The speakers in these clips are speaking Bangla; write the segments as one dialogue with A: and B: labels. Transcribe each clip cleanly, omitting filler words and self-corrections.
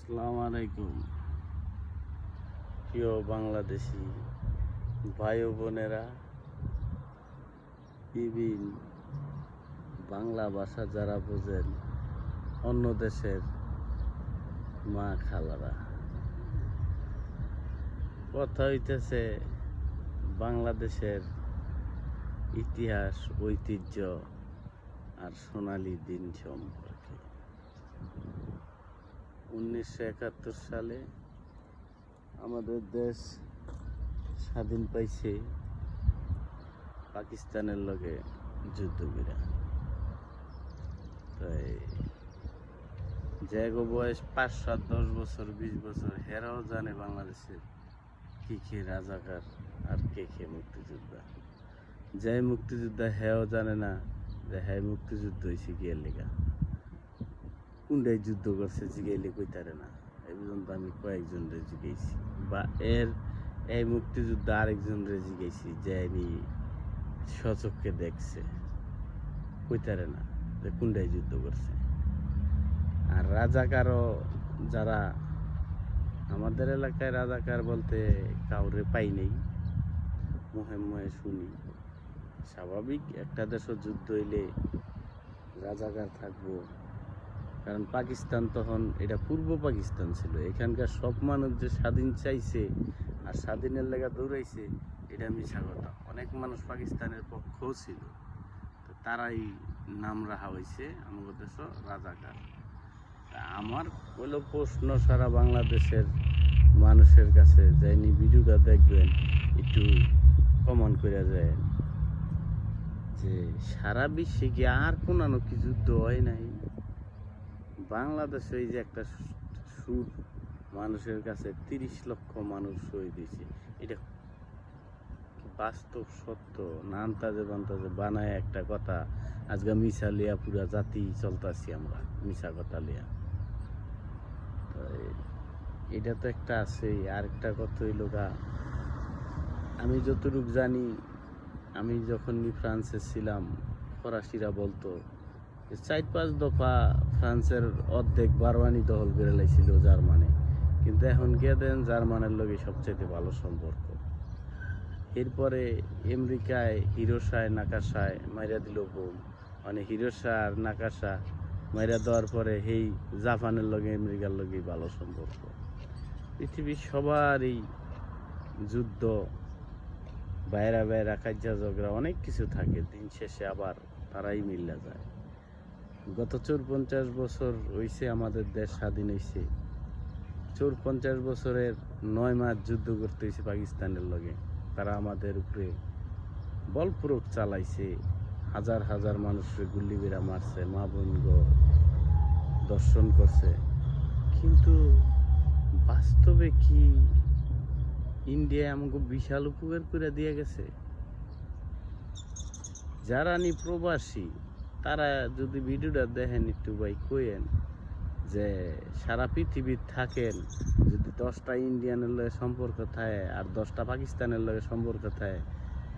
A: আসসালামু আলাইকুম প্রিয় বাংলাদেশি ভাই ও বোনেরা, বিভিন্ন বাংলা ভাষা যারা বোঝেন, অন্য দেশের মা খালারা, কথা হইতেছে বাংলাদেশের ইতিহাস, ঐতিহ্য আর সোনালী দিন সম্পর্কে। 1971 সালে আমাদের দেশ স্বাধীন পাইছে পাকিস্তানের লগে যুদ্ধ করে। তাই যে বয়স 5, 7, 10 বছর, 20 বছর, হেরাও জানে বাংলাদেশের কি কে রাজাকার আর কে কে মুক্তিযোদ্ধা। যে মুক্তিযোদ্ধা হেও জানে না যে হ্যাঁ মুক্তিযুদ্ধ হয়েছে গিয়ে লেগা, কোনটাই যুদ্ধ করছে জিগাইলে কইতারে না। এই পর্যন্ত আমি কয়েকজনরে জিগাইছি, বা এই মুক্তিযুদ্ধ আরেকজনরে জিগাইছি যে আমি সচক্ষে দেখছে, কইতারে না যে কোনটাই যুদ্ধ করছে। আর রাজাকারও যারা, আমাদের এলাকায় রাজাকার বলতে কাউরে পাই নেই, মুহে মুহে শুনি। স্বাভাবিক, একটা দেশও যুদ্ধ হইলে রাজাকার থাকবো, কারণ পাকিস্তান তখন এটা পূর্ব পাকিস্তান ছিল। এখানকার সব মানুষ যে স্বাধীন চাইছে আর স্বাধীনের লেগা দৌড়াইছে, এটা মিছা কথা। অনেক মানুষ পাকিস্তানের পক্ষও ছিল, তো তারাই নাম রাখা হয়েছে আমাদের দেশ রাজাকার। আমার হলো প্রশ্ন সারা বাংলাদেশের মানুষের কাছে, যাইনি ভিডিওটা দেখবেন, একটু কমেন্ট করে যায় যে সারা বিশ্বে কি আর কোনো কি যুদ্ধ হয় নাই? বাংলাদেশে এই যে একটা সুর মানুষের কাছে 30 লক্ষ মানুষ শহীদ হয়েছে, এটা বাস্তব সত্য না আন্তাজে বান্তাজে বানায় একটা কথা আজকে মিশা লিয়া পুরা জাতি চলতাছি আমরা মিশা কথা লিয়া। এটা তো একটা আছে। আরেকটা কথা হইল গা, আমি যতটুকু জানি, আমি যখন ফ্রান্সে ছিলাম, ফরাসিরা বলতো 4-5 দফা ফ্রান্সের অর্ধেক বারবানি দখল করে লাইছিল জার্মানি, কিন্তু এখন গিয়ে দেন জার্মানের লগে সবচেয়ে ভালো সম্পর্ক। এরপরে আমেরিকায় হিরোশায় নাকাশায় মাইরা দিল বোম, মানে হিরোশা আর নাকাশা মাইরা দেওয়ার পরে এই জাপানের লগে আমেরিকার লগে ভালো সম্পর্ক। পৃথিবীর সবারই যুদ্ধ, বাইরা বাইরা কাজ্যা ঝগড়া অনেক কিছু থাকে, দিন শেষে আবার তারাই মিল্লা যায়। গত 54 বছর হয়েছে আমাদের দেশ স্বাধীন হয়েছে। 54 বছরের 9 মাস যুদ্ধ করতে হয়েছে পাকিস্তানের লগে। তারা আমাদের উপরে বলপূর্বক চালাইছে, হাজার হাজার মানুষের গুল্লি বেড়া মারছে, মা বোনগো দর্শন করছে। কিন্তু বাস্তবে কি ইন্ডিয়া আমাকে বিশাল উপকার করে দিয়ে গেছে? যারা নি প্রবাসী, তারা যদি ভিডিওটা দেখেন একটু ভাই কইেন যে সারা পৃথিবীর থাকেন, যদি 10টা ইন্ডিয়ানের লগে সম্পর্ক থাকে আর 10টা পাকিস্তানের লগে সম্পর্ক থাকে,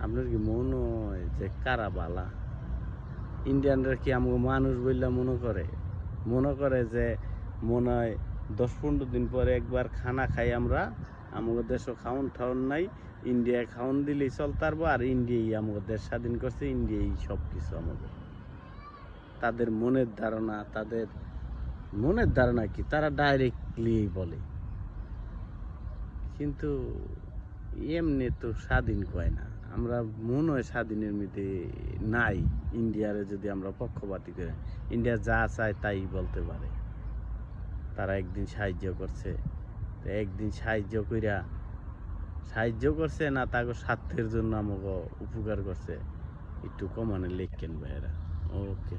A: আপনার কি মনে হয় যে কারা বালা? ইন্ডিয়ানরা কি আমাকে মানুষ বললে মনে করে যে মনে হয় 10-15 দিন পরে একবার খানা খাই আমরা, আমাদের দেশও খাওন ঠাউন নাই, ইন্ডিয়ায় খাওন দিলেই চলতারবো, আর ইন্ডিয়াই আমাদের দেশ স্বাধীন করছে, ইন্ডিয়াই সব কিছু আমাদের। তাদের মনের ধারণা কি, তারা ডাইরেক্টলি বলে, কিন্তু এমনি তো স্বাধীন কয় না। আমরা মনে হয় স্বাধীনের মধ্যে নাই। ইন্ডিয়ারে যদি আমরা পক্ষপাতী করে, ইন্ডিয়া যা চায় তাই বলতে পারে। তারা একদিন সাহায্য করছে, তো একদিন সাহায্য করছে না তাকে স্বার্থের জন্য আমাকে উপকার করছে, একটু কমানে লেখেন ভাইয়েরা। ওকে,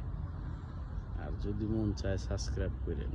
A: আর যদি মন চায় সাবস্ক্রাইব করেন।